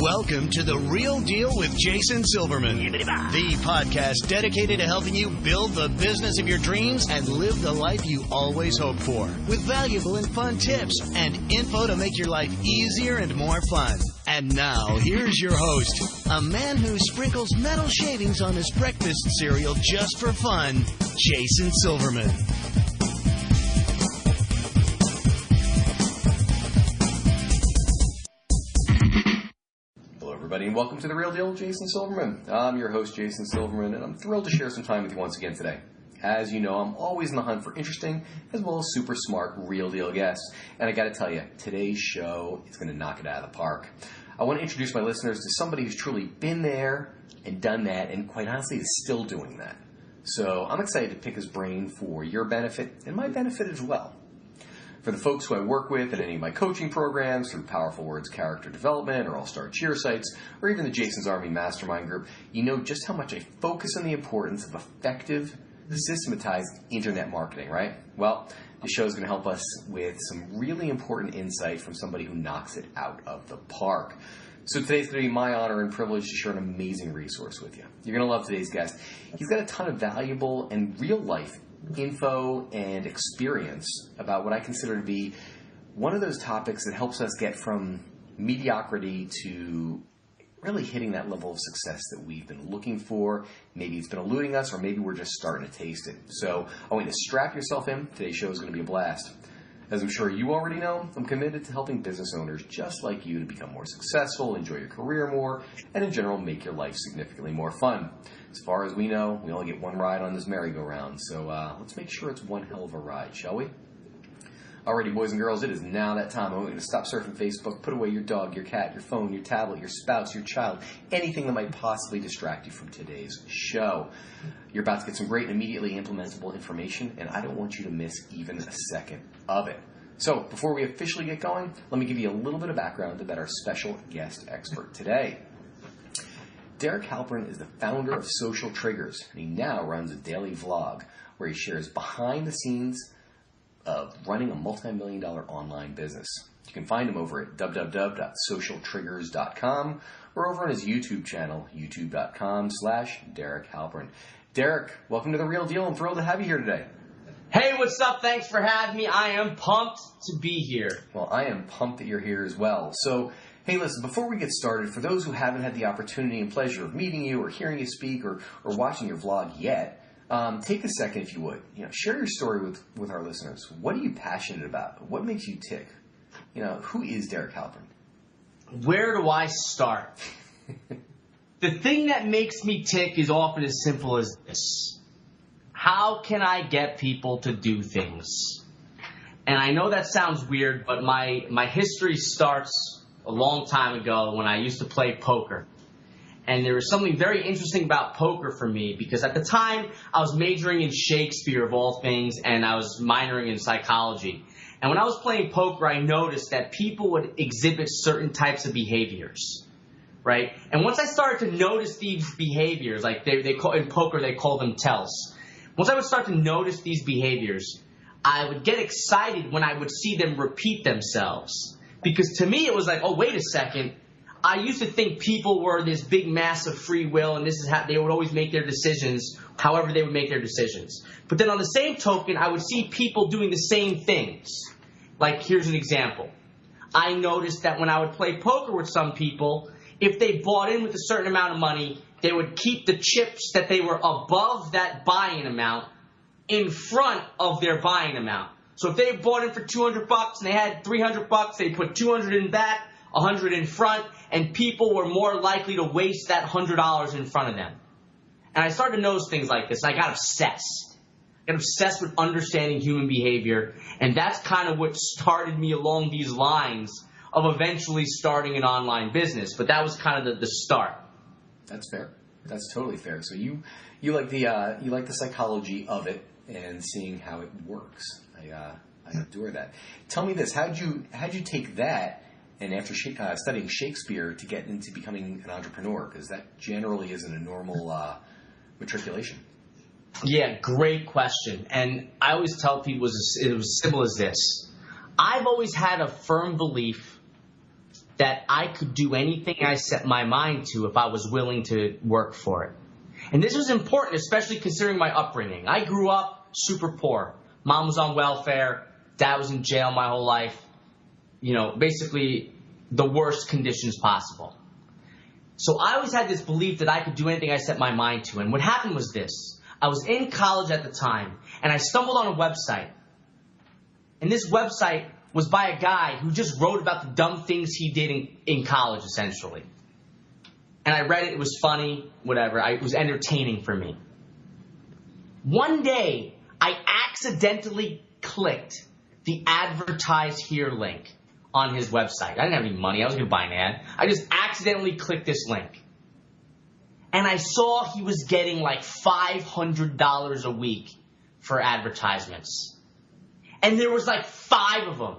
Welcome to The Real Deal with Jason Silverman, the podcast dedicated to helping you build the business of your dreams and live the life you always hoped for, with valuable and fun tips and info to make your life easier and more fun. And now, here's your host, a man who sprinkles metal shavings on his breakfast cereal just for fun, Jason Silverman. Everybody, and welcome to The Real Deal with Jason Silverman. I'm your host, Jason Silverman, and I'm thrilled to share some time with you once again today. As you know, I'm always in the hunt for interesting as well as super smart real deal guests, and I got to tell you, today's show is going to knock it out of the park. I want to introduce my listeners to somebody who's truly been there and done that, and quite honestly is still doing that. So I'm excited to pick his brain for your benefit and my benefit as well. For the folks who I work with in any of my coaching programs, through Powerful Words Character Development or All-Star Cheer Sites, or even the Jason's Army Mastermind Group, you know just how much I focus on the importance of effective, systematized internet marketing, right? Well, this show is going to help us with some really important insight from somebody who knocks it out of the park. So today's going to be my honor and privilege to share an amazing resource with you. You're going to love today's guest. He's got a ton of valuable and real-life info and experience about what I consider to be one of those topics that helps us get from mediocrity to really hitting that level of success that we've been looking for. Maybe it's been eluding us, or maybe we're just starting to taste it. So I want you to strap yourself in. Today's show is going to be a blast. As I'm sure you already know, I'm committed to helping business owners just like you to become more successful, enjoy your career more, and in general, make your life significantly more fun. As far as we know, we only get one ride on this merry-go-round, so let's make sure it's one hell of a ride, shall we? Alrighty, boys and girls, it is now that time. I want you to stop surfing Facebook, put away your dog, your cat, your phone, your tablet, your spouse, your child, anything that might possibly distract you from today's show. You're about to get some great and immediately implementable information, and I don't want you to miss even a second of it. So, before we officially get going, let me give you a little bit of background about our special guest expert today. Derek Halpern is the founder of Social Triggers, and he now runs a daily vlog where he shares behind the scenes of running a multi-million-dollar online business. You can find him over at www.socialtriggers.com or over on his YouTube channel, youtube.com/Derek Halpern. Derek, welcome to The Real Deal. I'm thrilled to have you here today. Hey, what's up? Thanks for having me. I am pumped to be here. Well, I am pumped that you're here as well. So, hey, listen, before we get started, for those who haven't had the opportunity and pleasure of meeting you or hearing you speak or watching your vlog yet, take a second, if you would. Share your story with our listeners. What are you passionate about? What makes you tick? Who is Derek Halpern? Where do I start? The thing that makes me tick is often as simple as this. How can I get people to do things? And I know that sounds weird, but my history starts a long time ago when I used to play poker. And there was something very interesting about poker for me because at the time I was majoring in Shakespeare of all things and I was minoring in psychology. And when I was playing poker, I noticed that people would exhibit certain types of behaviors, right? And once I started to notice these behaviors, like they call in poker they call them tells. Once I would start to notice these behaviors, I would get excited when I would see them repeat themselves. Because to me it was like, oh, wait a second. I used to think people were this big mass of free will and this is how they would always make their decisions, however they would make their decisions. But then on the same token, I would see people doing the same things. Like, here's an example. I noticed that when I would play poker with some people, if they bought in with a certain amount of money, they would keep the chips that they were above that buying amount in front of their buying amount. So if they bought in for $200 and they had $300, they put $200 in back, $100 in front, and people were more likely to waste that $100 in front of them. And I started to notice things like this, and I got obsessed. I got obsessed with understanding human behavior, and that's kind of what started me along these lines of eventually starting an online business. But that was kind of the start. That's fair. That's totally fair. So you like the psychology of it and seeing how it works. I adore that. Tell me this: how'd you take that and after studying Shakespeare to get into becoming an entrepreneur? Because that generally isn't a normal matriculation. Yeah, great question. And I always tell people it was simple as this. I've always had a firm belief that I could do anything I set my mind to if I was willing to work for it. And this was important, especially considering my upbringing. I grew up super poor. Mom was on welfare. Dad was in jail my whole life. You know, basically the worst conditions possible. So I always had this belief that I could do anything I set my mind to. And what happened was this. I was in college at the time, and I stumbled on a website. And this website was by a guy who just wrote about the dumb things he did in college, essentially. And I read it. It was funny, whatever. It was entertaining for me. One day, I accidentally clicked the advertise here link on his website. I didn't have any money. I was going to buy an ad. I just accidentally clicked this link. And I saw he was getting like $500 a week for advertisements. And there was like 5 of them.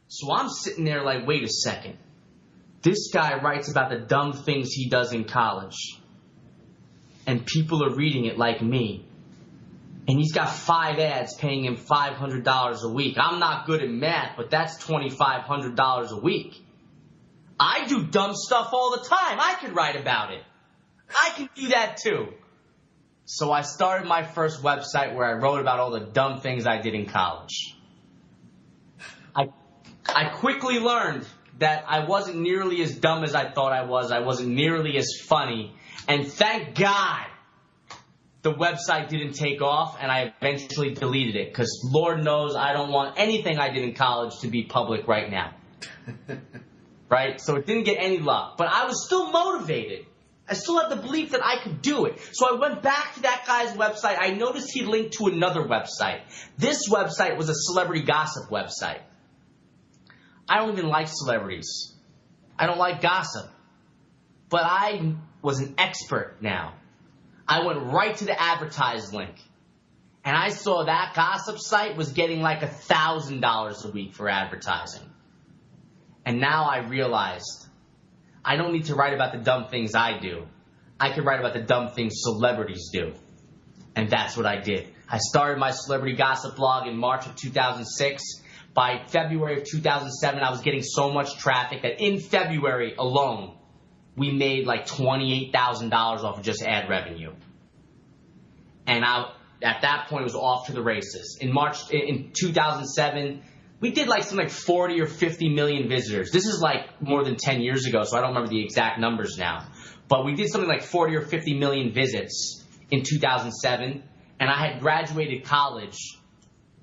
So I'm sitting there like, wait a second. This guy writes about the dumb things he does in college. And people are reading it like me. And he's got 5 ads paying him $500 a week. I'm not good at math, but that's $2,500 a week. I do dumb stuff all the time. I could write about it. I can do that too. So I started my first website where I wrote about all the dumb things I did in college. I quickly learned that I wasn't nearly as dumb as I thought I was. I wasn't nearly as funny. And thank God the website didn't take off, and I eventually deleted it. Because Lord knows I don't want anything I did in college to be public right now. Right? So it didn't get any luck. But I was still motivated. I still had the belief that I could do it. So I went back to that guy's website. I noticed he linked to another website. This website was a celebrity gossip website. I don't even like celebrities. I don't like gossip. But I was an expert now. I went right to the advertise link. And I saw that gossip site was getting like $1,000 a week for advertising. And now I realized I don't need to write about the dumb things I do. I can write about the dumb things celebrities do. And that's what I did. I started my celebrity gossip blog in March of 2006. By February of 2007, I was getting so much traffic that in February alone, we made like $28,000 off of just ad revenue. And at that point, it was off to the races. In 2007, we did like something like 40 or 50 million visitors. This is like more than 10 years ago, so I don't remember the exact numbers now. But we did something like 40 or 50 million visits in 2007, and I had graduated college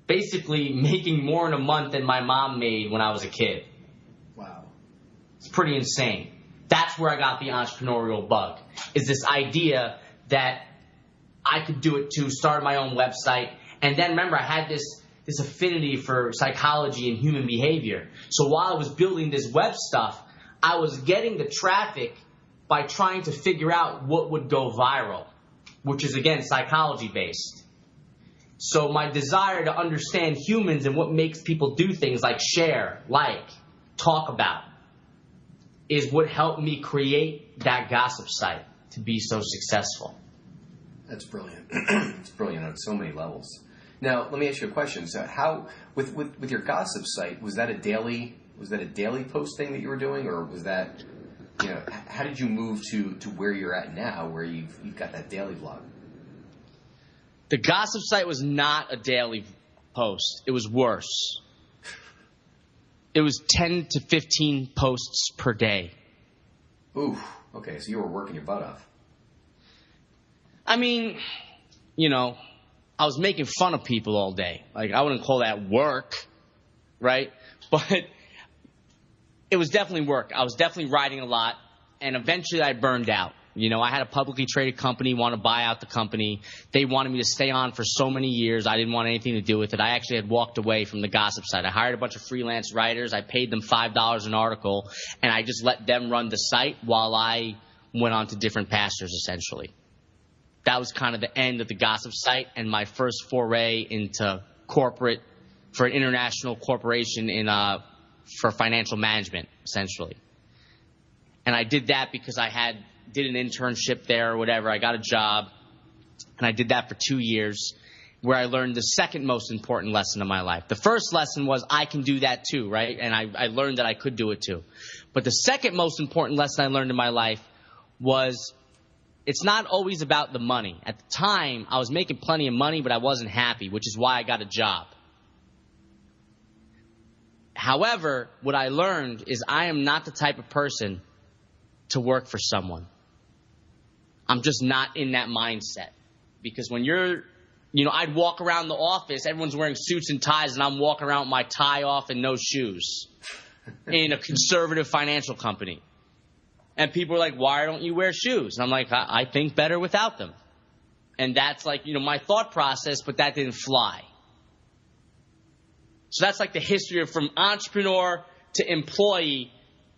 basically making more in a month than my mom made when I was a kid. Wow. It's pretty insane. That's where I got the entrepreneurial bug, is this idea that I could do it too, start my own website. And then remember, I had this affinity for psychology and human behavior. So while I was building this web stuff, I was getting the traffic by trying to figure out what would go viral, which is, again, psychology-based. So my desire to understand humans and what makes people do things like share, like, talk about, is what helped me create that gossip site to be so successful. That's brilliant. It's brilliant on so many levels. Now, let me ask you a question. So how, with your gossip site, was that a daily posting that you were doing, or was that, how did you move to where you're at now, where you've got that daily vlog? The gossip site was not a daily post. It was worse. It was 10 to 15 posts per day. Ooh, okay, so you were working your butt off. I mean, I was making fun of people all day. Like, I wouldn't call that work, right? But it was definitely work. I was definitely writing a lot, and eventually I burned out. I had a publicly traded company, want to buy out the company. They wanted me to stay on for so many years. I didn't want anything to do with it. I actually had walked away from the gossip site. I hired a bunch of freelance writers. I paid them $5 an article, and I just let them run the site while I went on to different pastures, essentially. That was kind of the end of the gossip site and my first foray into corporate, for an international corporation for financial management, essentially. And I did that because I did an internship there or whatever. I got a job, and I did that for 2 years. where I learned the second most important lesson of my life. The first lesson was I can do that too, right? And I learned that I could do it too. But the second most important lesson I learned in my life was it's not always about the money. At the time, I was making plenty of money, but I wasn't happy, which is why I got a job. However, what I learned is I am not the type of person to work for someone. I'm just not in that mindset. Because when I'd walk around the office, everyone's wearing suits and ties, and I'm walking around with my tie off and no shoes in a conservative financial company. And people are like, why don't you wear shoes? And I'm like, I think better without them. And that's like, my thought process, but that didn't fly. So that's like the history of from entrepreneur to employee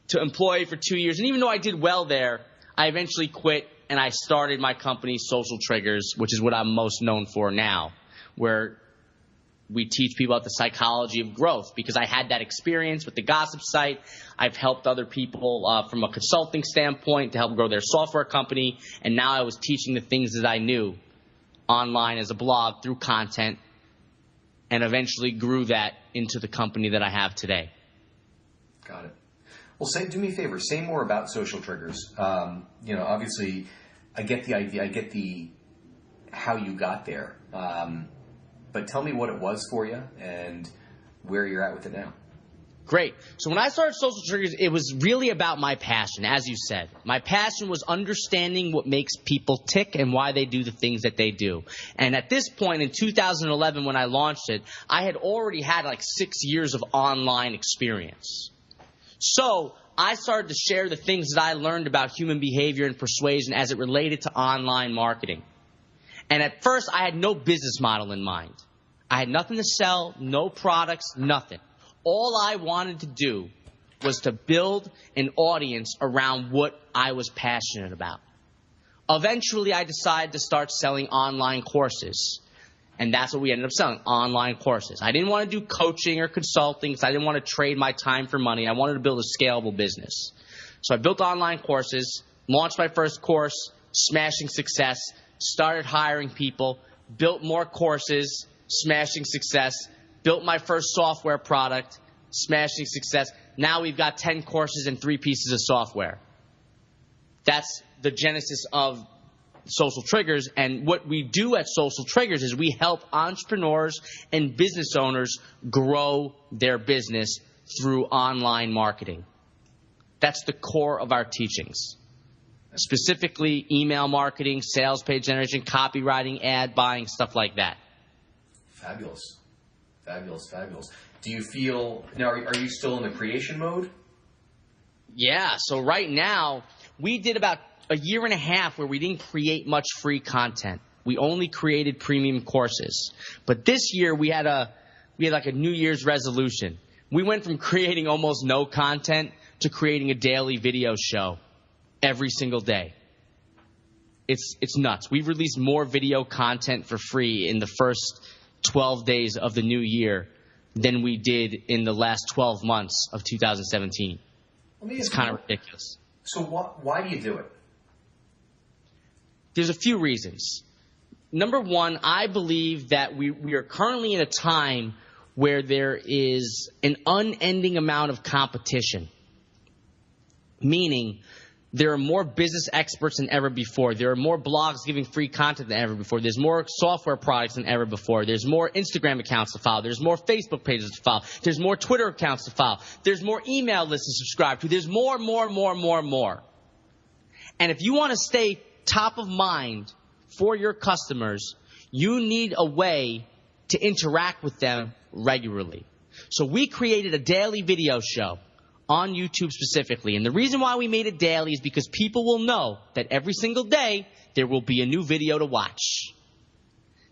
for 2 years. And even though I did well there, I eventually quit and I started my company, Social Triggers, which is what I'm most known for now, where we teach people about the psychology of growth because I had that experience with the gossip site. I've helped other people from a consulting standpoint to help grow their software company. And now I was teaching the things that I knew online as a blog through content and eventually grew that into the company that I have today. Got it. Well, do me a favor. Say more about Social Triggers. Obviously, I get the idea. I get how you got there. But tell me what it was for you and where you're at with it now. Great. So when I started Social Triggers, it was really about my passion, as you said. My passion was understanding what makes people tick and why they do the things that they do. And at this point in 2011, when I launched it, I had already had like 6 years of online experience. So I started to share the things that I learned about human behavior and persuasion as it related to online marketing. And at first, I had no business model in mind. I had nothing to sell, no products, nothing. All I wanted to do was to build an audience around what I was passionate about. Eventually, I decided to start selling online courses. And that's what we ended up selling, online courses. I didn't want to do coaching or consulting because I didn't want to trade my time for money. I wanted to build a scalable business. So I built online courses, launched my first course, smashing success, started hiring people, built more courses, smashing success, built my first software product, smashing success. Now we've got 10 courses and 3 pieces of software. That's the genesis of Social Triggers. And what we do at Social Triggers is we help entrepreneurs and business owners grow their business through online marketing. That's the core of our teachings. Specifically, email marketing, sales page generation, copywriting, ad buying, stuff like that. Fabulous. Fabulous, fabulous. Do you feel, now are you still in the creation mode? Yeah, so right now, we did about a year and a half where we didn't create much free content. We only created premium courses. But this year, we had like a New Year's resolution. We went from creating almost no content to creating a daily video show every single day. It's nuts. We've released more video content for free in the first 12 days of the new year than we did in the last 12 months of 2017. It's kind of ridiculous. So why do you do it? There's a few reasons. Number one, I believe that we are currently in a time where there is an unending amount of competition. Meaning, there are more business experts than ever before. There are more blogs giving free content than ever before. There's more software products than ever before. There's more Instagram accounts to follow. There's more Facebook pages to follow. There's more Twitter accounts to follow. There's more email lists to subscribe to. There's more. And if you want to stay top of mind for your customers, you need a way to interact with them regularly. So we created a daily video show on YouTube specifically. And the reason why we made it daily is because people will know that every single day there will be a new video to watch.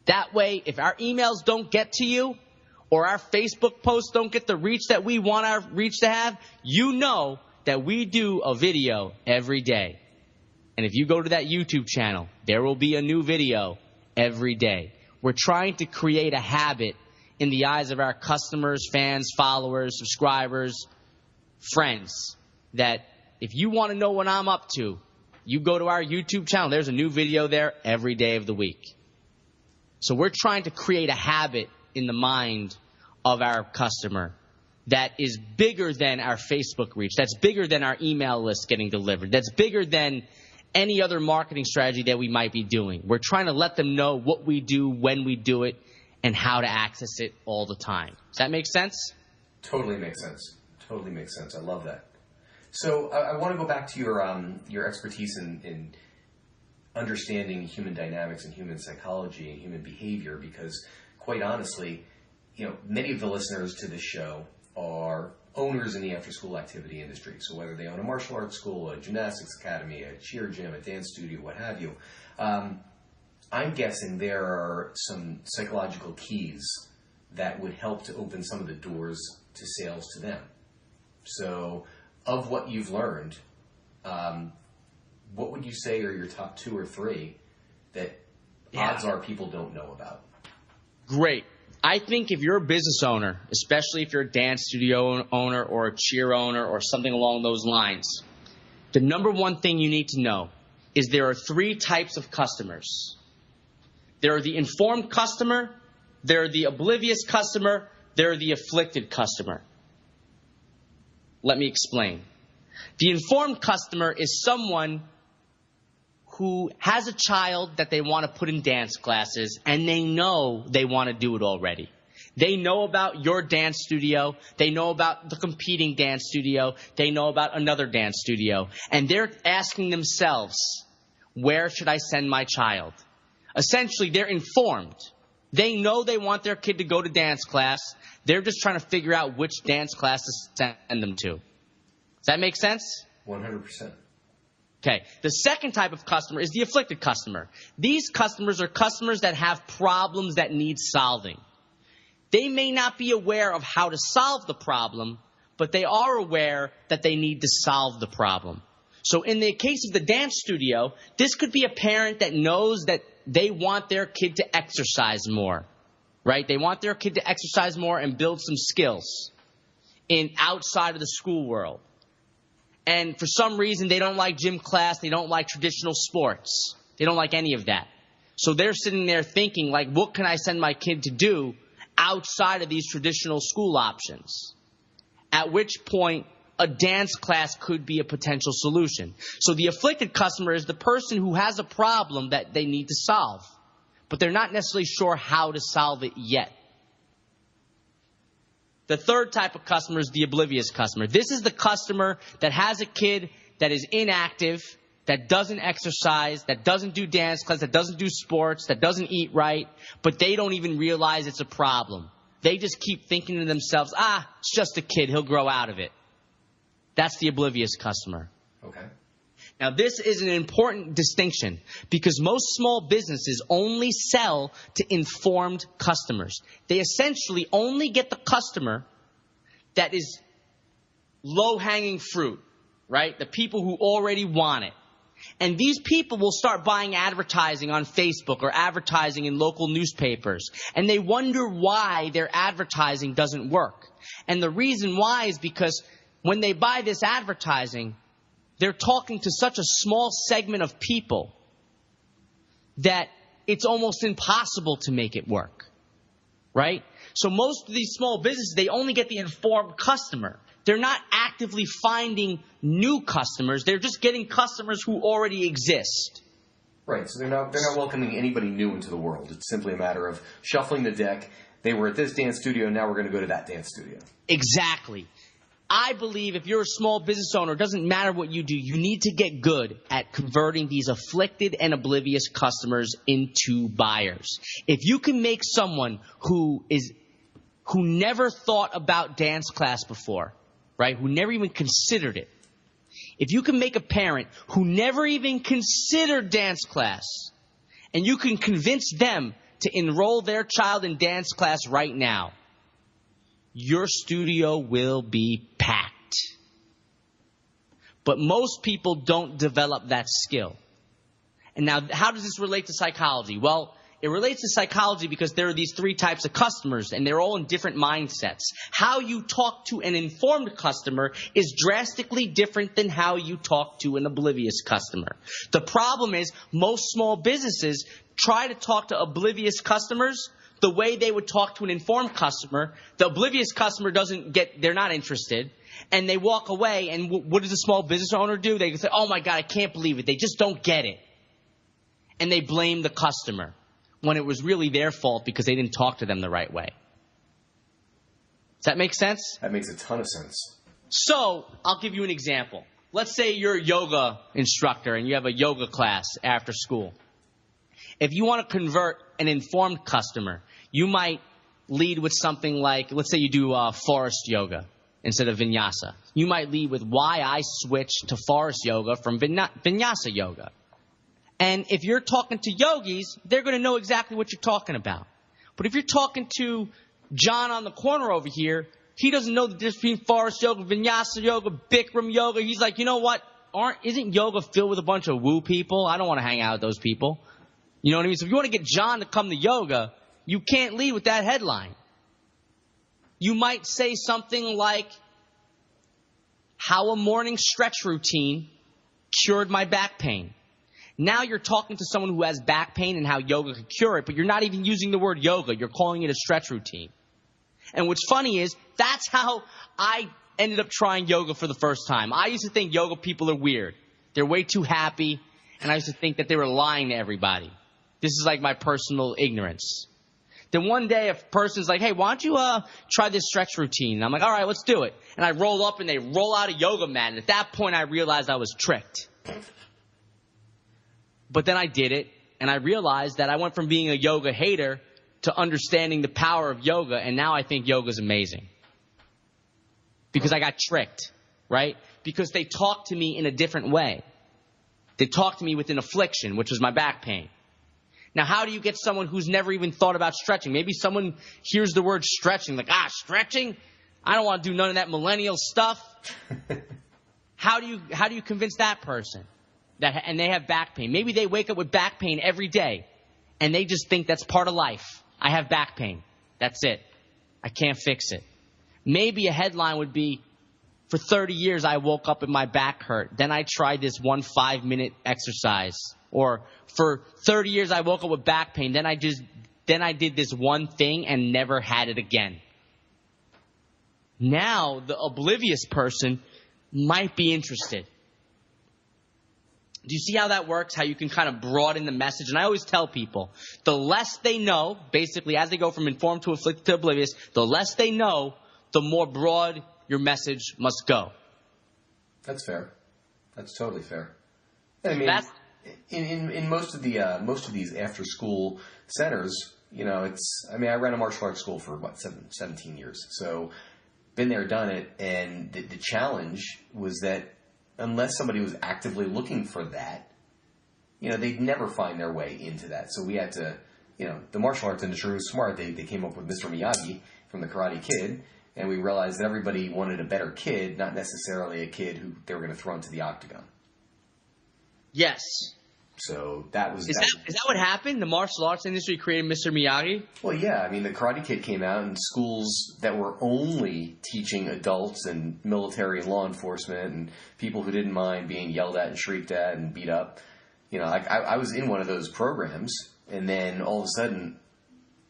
That way, if our emails don't get to you or our Facebook posts don't get the reach that we want our reach to have, you know that we do a video every day. And if you go to that YouTube channel, there will be a new video every day. We're trying to create a habit in the eyes of our customers, fans, followers, subscribers, friends, that if you want to know what I'm up to, you go to our YouTube channel. There's a new video there every day of the week. So we're trying to create a habit in the mind of our customer that is bigger than our Facebook reach, that's bigger than our email list getting delivered, that's bigger than any other marketing strategy that we might be doing. We're trying to let them know what we do, when we do it, and how to access it all the time. Does that make sense? Totally makes sense. Totally makes sense. I love that. So I want to go back to your expertise in understanding human dynamics and human psychology and human behavior, because quite honestly, many of the listeners to this show are owners in the after-school activity industry. So whether they own a martial arts school, a gymnastics academy, a cheer gym, a dance studio, what have you, I'm guessing there are some psychological keys that would help to open some of the doors to sales to them. So of what you've learned, what would you say are your top 2 or 3 that odds are people don't know about? Great. I think if you're a business owner, especially if you're a dance studio owner or a cheer owner or something along those lines, the number one thing you need to know is there are 3 types of customers. There are the informed customer, there are the oblivious customer, there are the afflicted customer. Let me explain. The informed customer is someone who has a child that they want to put in dance classes, and they know they want to do it already. They know about your dance studio. They know about the competing dance studio. They know about another dance studio. And they're asking themselves, where should I send my child? Essentially, they're informed. They know they want their kid to go to dance class. They're just trying to figure out which dance class to send them to. Does that make sense? 100%. Okay. The second type of customer is the afflicted customer. These customers are customers that have problems that need solving. They may not be aware of how to solve the problem, but they are aware that they need to solve the problem. So in the case of the dance studio, this could be a parent that knows that they want their kid to exercise more, right? They want their kid to exercise more and build some skills outside of the school world. And for some reason, they don't like gym class. They don't like traditional sports. They don't like any of that. So they're sitting there thinking, like, what can I send my kid to do outside of these traditional school options? At which point, a dance class could be a potential solution. So the afflicted customer is the person who has a problem that they need to solve, but they're not necessarily sure how to solve it yet. The third type of customer is the oblivious customer. This is the customer that has a kid that is inactive, that doesn't exercise, that doesn't do dance class, that doesn't do sports, that doesn't eat right, but they don't even realize it's a problem. They just keep thinking to themselves, it's just a kid, he'll grow out of it. That's the oblivious customer. Okay. Now, this is an important distinction because most small businesses only sell to informed customers. They essentially only get the customer that is low-hanging fruit, right? The people who already want it. And these people will start buying advertising on Facebook or advertising in local newspapers. And they wonder why their advertising doesn't work. And the reason why is because when they buy this advertising, they're talking to such a small segment of people that it's almost impossible to make it work, right? So most of these small businesses, they only get the informed customer. They're not actively finding new customers. They're just getting customers who already exist. Right, so they're not welcoming anybody new into the world. It's simply a matter of shuffling the deck. They were at this dance studio, now we're going to go to that dance studio. Exactly. I believe if you're a small business owner, it doesn't matter what you do, you need to get good at converting these afflicted and oblivious customers into buyers. If you can make someone who never thought about dance class before, right, who never even considered it, if you can make a parent who never even considered dance class, and you can convince them to enroll their child in dance class right now, your studio will be packed. But most people don't develop that skill. And now, how does this relate to psychology? Well, It relates to psychology because there are these three types of customers, and they're all in different mindsets. How you talk to an informed customer is drastically different than how you talk to an oblivious customer. The problem is most small businesses try to talk to oblivious customers the way they would talk to an informed customer. The oblivious customer they're not interested, and they walk away, and what does a small business owner do? They say, oh my God, I can't believe it. They just don't get it. And they blame the customer, when it was really their fault because they didn't talk to them the right way. Does that make sense? That makes a ton of sense. So, I'll give you an example. Let's say you're a yoga instructor and you have a yoga class after school. If you want to convert an informed customer, you might lead with something like, let's say you do forest yoga instead of vinyasa. You might lead with why I switched to forest yoga from vinyasa yoga. And if you're talking to yogis, they're going to know exactly what you're talking about. But if you're talking to John on the corner over here, he doesn't know the difference between forest yoga, vinyasa yoga, Bikram yoga. He's like, you know what? Isn't yoga filled with a bunch of woo people? I don't want to hang out with those people. You know what I mean? So if you want to get John to come to yoga, you can't lead with that headline. You might say something like, how a morning stretch routine cured my back pain. Now you're talking to someone who has back pain and how yoga could cure it, but you're not even using the word yoga. You're calling it a stretch routine. And what's funny is that's how I ended up trying yoga for the first time. I used to think yoga people are weird. They're way too happy, and I used to think that they were lying to everybody. This is like my personal ignorance. Then one day a person's like, hey, why don't you try this stretch routine? And I'm like, all right, let's do it. And I roll up and they roll out a yoga mat. And at that point I realized I was tricked. But then I did it, and I realized that I went from being a yoga hater to understanding the power of yoga, and now I think yoga's amazing. Because I got tricked, right? Because they talked to me in a different way. They talked to me with an affliction, which was my back pain. Now, how do you get someone who's never even thought about stretching? Maybe someone hears the word stretching, like, stretching? I don't want to do none of that millennial stuff. How do you convince that person? And they have back pain. Maybe they wake up with back pain every day, and they just think that's part of life. I have back pain. That's it. I can't fix it. Maybe a headline would be, for 30 years I woke up and my back hurt. Then I tried this 5-minute exercise. Or for 30 years I woke up with back pain. Then I did this one thing and never had it again. Now the oblivious person might be interested. Do you see how that works? How you can kind of broaden the message? And I always tell people, the less they know, basically as they go from informed to afflicted to oblivious, the less they know, the more broad your message must go. That's fair. That's totally fair. I mean, in most of these after school centers, you know, I ran a martial arts school for 17 years. So been there, done it, and the challenge was that unless somebody was actively looking for that, you know, they'd never find their way into that. So we had to, you know, the martial arts industry was smart. They came up with Mr. Miyagi from The Karate Kid, and we realized that everybody wanted a better kid, not necessarily a kid who they were going to throw into the octagon. Yes. So that was... Is that what happened? The martial arts industry created Mr. Miyagi? Well, yeah. I mean, the Karate Kid came out in schools that were only teaching adults and military and law enforcement and people who didn't mind being yelled at and shrieked at and beat up. You know, I was in one of those programs, and then all of a sudden,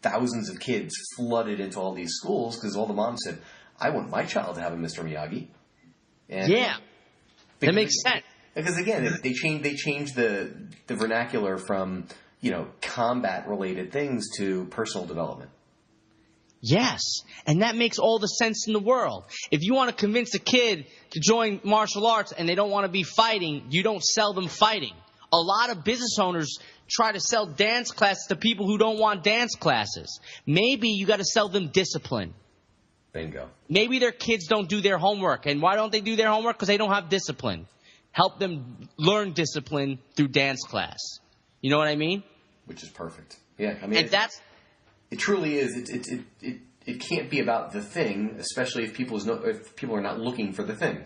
thousands of kids flooded into all these schools because all the moms said, I want my child to have a Mr. Miyagi. And yeah. That makes sense. Because again, they changed the vernacular from, you know, combat related things to personal development. Yes, and that makes all the sense in the world. If you want to convince a kid to join martial arts and they don't want to be fighting, you don't sell them fighting. A lot of business owners try to sell dance classes to people who don't want dance classes. Maybe you got to sell them discipline. Bingo. Maybe their kids don't do their homework. And why don't they do their homework? Because they don't have discipline. Help them learn discipline through dance class. You know what I mean? Which is perfect. Yeah, I mean, it truly is. It can't be about the thing, especially if people are not looking for the thing.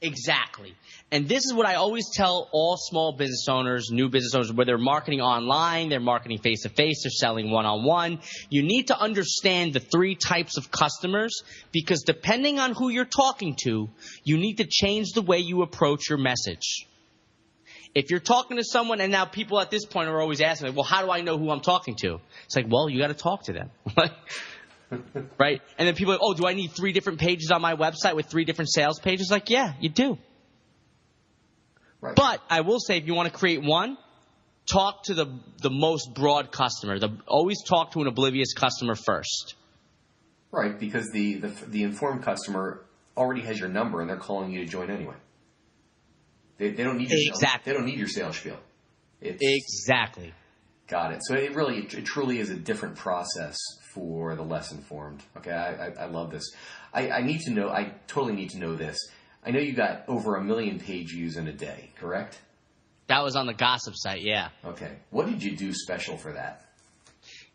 Exactly. And this is what I always tell all small business owners, new business owners, whether they're marketing online, they're marketing face-to-face, they're selling one-on-one. You need to understand the 3 types of customers, because depending on who you're talking to, you need to change the way you approach your message. If you're talking to someone, and now people at this point are always asking me, well, how do I know who I'm talking to? It's like, well, you got to talk to them. Right? And then people are like, oh, do I need 3 different pages on my website with 3 different sales pages? Like, yeah, you do. Right. But I will say, if you want to create one, talk to the most broad customer. Always talk to an oblivious customer first. Right, because the informed customer already has your number and they're calling you to join anyway. They don't need your exactly. They don't need your sales spiel. Exactly. Got it. So it truly is a different process for the less informed. Okay, I love this. I need to know. I totally need to know this. I know you got over 1 million page views in a day, correct? That was on the gossip site, yeah. Okay. What did you do special for that?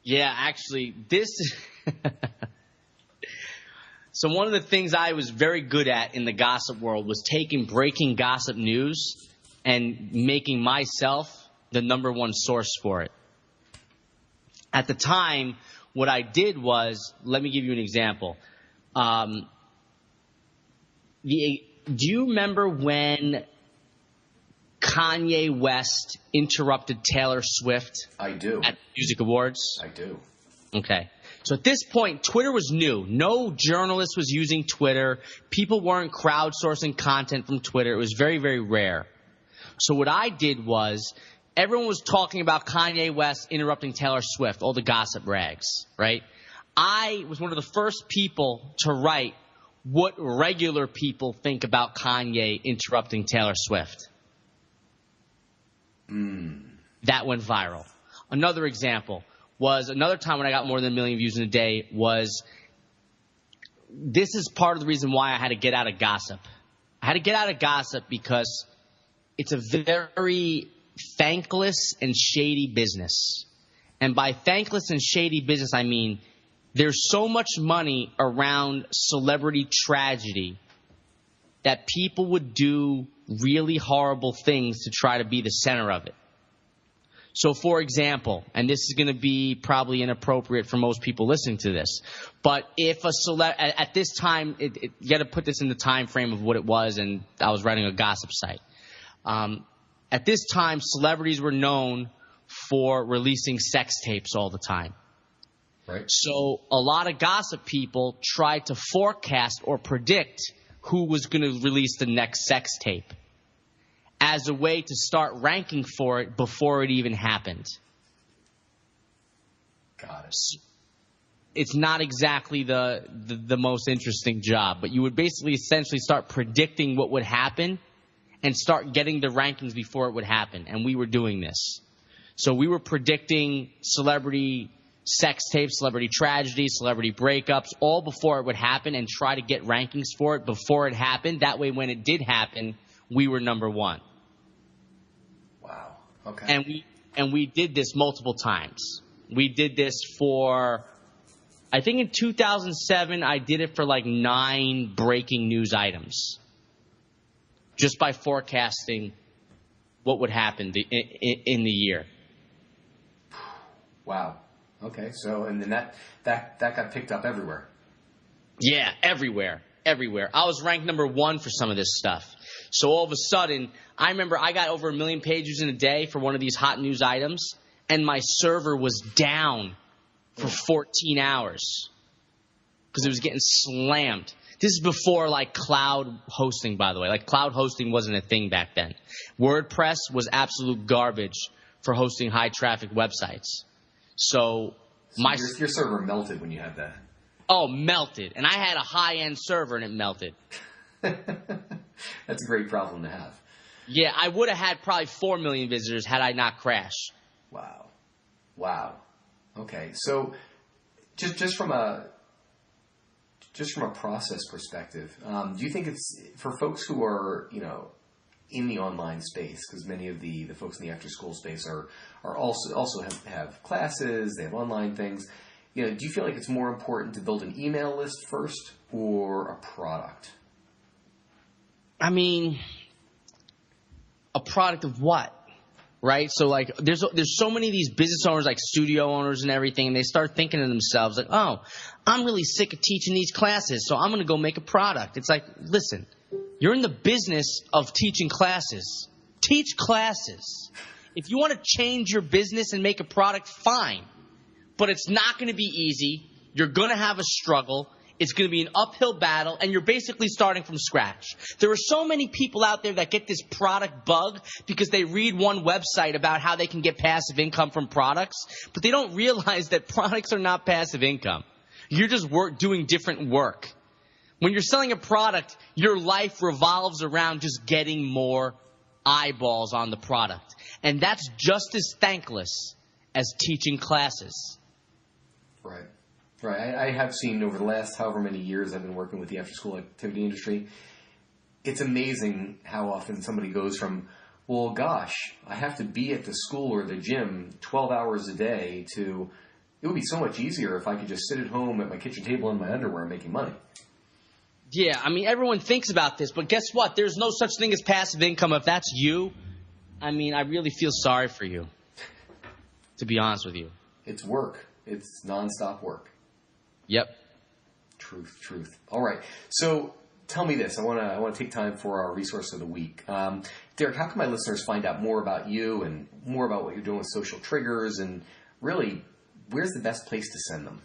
Yeah, actually, this. So one of the things I was very good at in the gossip world was taking breaking gossip news and making myself the number one source for it. At the time, what I did was, let me give you an example. Do you remember when Kanye West interrupted Taylor Swift? I do. At the Music Awards? I do. Okay. So at this point, Twitter was new. No journalist was using Twitter. People weren't crowdsourcing content from Twitter. It was very, very rare. So what I did was, everyone was talking about Kanye West interrupting Taylor Swift, all the gossip rags, right? I was one of the first people to write what regular people think about Kanye interrupting Taylor Swift. That went viral. Another example was another time when I got more than 1 million views in a day was, this is part of the reason why I had to get out of gossip. I had to get out of gossip because it's a very thankless and shady business. And by thankless and shady business, I mean there's so much money around celebrity tragedy that people would do really horrible things to try to be the center of it. So, for example, and this is going to be probably inappropriate for most people listening to this, but if a at this time, you got to put this in the time frame of what it was, and I was writing a gossip site. At this time, celebrities were known for releasing sex tapes all the time. Right. So a lot of gossip people tried to forecast or predict who was going to release the next sex tape as a way to start ranking for it before it even happened. Got it. It's not exactly the most interesting job, but you would basically essentially start predicting what would happen and start getting the rankings before it would happen. And we were doing this. So we were predicting celebrity sex tapes, celebrity tragedy, celebrity breakups, all before it would happen, and try to get rankings for it before it happened. That way, when it did happen, we were number one. Wow. Okay. And we did this multiple times. We did this for, I think in 2007, I did it for like 9 breaking news items, just by forecasting what would happen in the year. Wow. Okay. So, and then that got picked up everywhere. Yeah, everywhere. I was ranked number 1 for some of this stuff. So all of a sudden, I remember I got over 1 million page views in a day for one of these hot news items, and my server was down for 14 hours because it was getting slammed. This is before like cloud hosting, by the way. Like cloud hosting wasn't a thing back then. WordPress was absolute garbage for hosting high traffic websites. So your server melted when you had that. Oh, melted. And I had a high-end server and it melted. That's a great problem to have. Yeah, I would have had probably 4 million visitors had I not crashed. Wow. Okay. So just from a process perspective, do you think it's for folks who are, in the online space, because many of the folks in the after school space are also have classes, they have online things. Do you feel like it's more important to build an email list first or a product? I mean, a product of what? Right? So, like, there's so many of these business owners, like studio owners and everything, and they start thinking to themselves, like, oh, I'm really sick of teaching these classes, so I'm going to go make a product. It's like, listen, you're in the business of teaching classes. Teach classes. If you want to change your business and make a product, fine. But it's not going to be easy. You're going to have a struggle. It's going to be an uphill battle, and you're basically starting from scratch. There are so many people out there that get this product bug because they read one website about how they can get passive income from products, but they don't realize that products are not passive income. You're just doing different work. When you're selling a product, your life revolves around just getting more eyeballs on the product. And that's just as thankless as teaching classes. Right. Right. I have seen over the last however many years I've been working with the after-school activity industry, it's amazing how often somebody goes from, well, gosh, I have to be at the school or the gym 12 hours a day to, it would be so much easier if I could just sit at home at my kitchen table in my underwear making money. Yeah, I mean, everyone thinks about this, but guess what? There's no such thing as passive income. If that's you, I mean, I really feel sorry for you, to be honest with you. It's work. It's nonstop work. Yep. Truth. All right. So tell me this. I want to take time for our resource of the week. Derek, how can my listeners find out more about you and more about what you're doing with social triggers, and really, where's the best place to send them?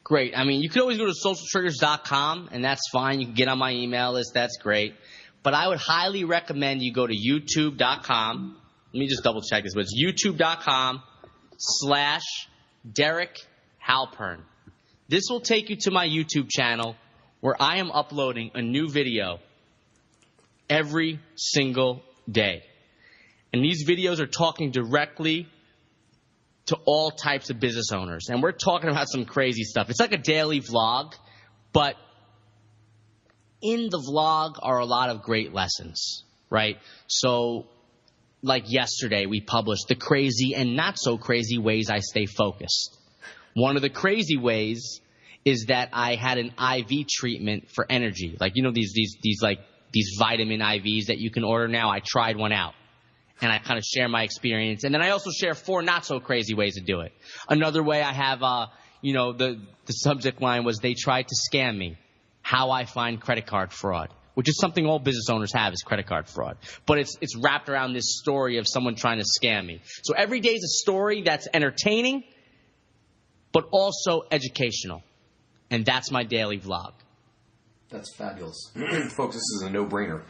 Great. I mean, you can always go to socialtriggers.com, and that's fine. You can get on my email list. That's great. But I would highly recommend you go to youtube.com. Let me just double check this, but it's youtube.com/Derek Halpern. This will take you to my YouTube channel where I am uploading a new video every single day. And these videos are talking directly to all types of business owners. And we're talking about some crazy stuff. It's like a daily vlog, but in the vlog are a lot of great lessons, right? So, like yesterday, we published the crazy and not so crazy ways I stay focused. One of the crazy ways is that I had an IV treatment for energy. Like, you know, these vitamin IVs that you can order now. I tried one out, and I kind of share my experience. And then I also share 4 not so crazy ways to do it. Another way I have, the subject line was they tried to scam me. How I find credit card fraud, which is something all business owners have, is credit card fraud. But it's wrapped around this story of someone trying to scam me. So every day is a story that's entertaining, but also educational. And that's my daily vlog. That's fabulous. Folks, this is a no-brainer.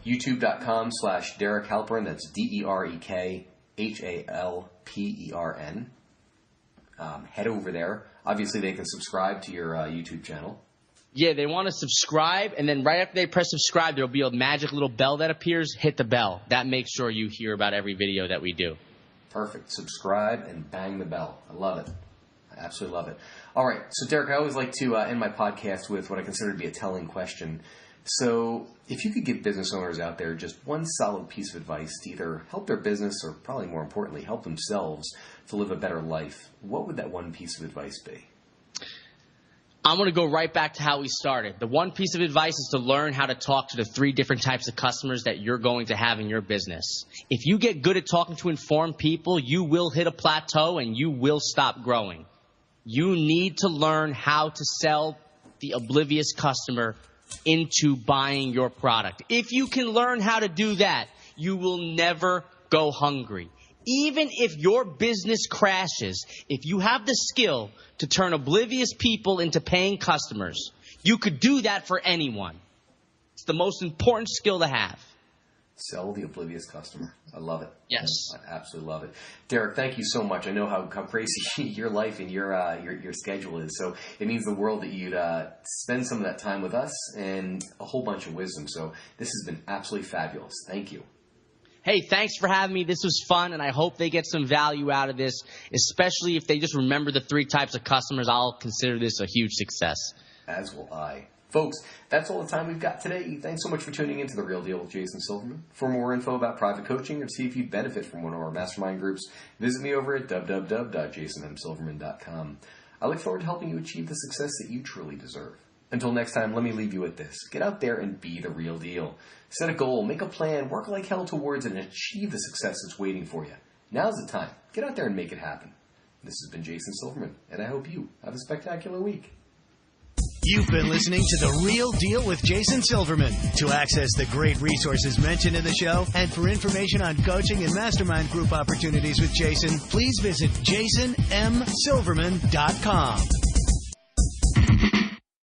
YouTube.com/Derek Halpern. That's DerekHalpern. Head over there. Obviously, they can subscribe to your YouTube channel. Yeah, they want to subscribe, and then right after they press subscribe, there'll be a magic little bell that appears. Hit the bell. That makes sure you hear about every video that we do. Perfect. Subscribe and bang the bell. I love it. I absolutely love it. All right. So, Derek, I always like to end my podcast with what I consider to be a telling question. So, if you could give business owners out there just one solid piece of advice to either help their business or, probably more importantly, help themselves to live a better life, what would that one piece of advice be? I'm going to go right back to how we started. The one piece of advice is to learn how to talk to the 3 different types of customers that you're going to have in your business. If you get good at talking to informed people, you will hit a plateau and you will stop growing. You need to learn how to sell the oblivious customer into buying your product. If you can learn how to do that, you will never go hungry. Even if your business crashes, if you have the skill to turn oblivious people into paying customers, you could do that for anyone. It's the most important skill to have. Sell the oblivious customer. I love it. Yes. I absolutely love it. Derek, thank you so much. I know how crazy your life and your schedule is. So it means the world that you'd spend some of that time with us and a whole bunch of wisdom. So this has been absolutely fabulous. Thank you. Hey, thanks for having me. This was fun, and I hope they get some value out of this, especially if they just remember the 3 types of customers. I'll consider this a huge success. As will I. Folks, that's all the time we've got today. Thanks so much for tuning in to The Real Deal with Jason Silverman. For more info about private coaching or to see if you benefit from one of our mastermind groups, visit me over at www.jasonmsilverman.com. I look forward to helping you achieve the success that you truly deserve. Until next time, let me leave you with this. Get out there and be the real deal. Set a goal, make a plan, work like hell towards it, and achieve the success that's waiting for you. Now's the time. Get out there and make it happen. This has been Jason Silverman, and I hope you have a spectacular week. You've been listening to The Real Deal with Jason Silverman. To access the great resources mentioned in the show and for information on coaching and mastermind group opportunities with Jason, please visit jasonmsilverman.com.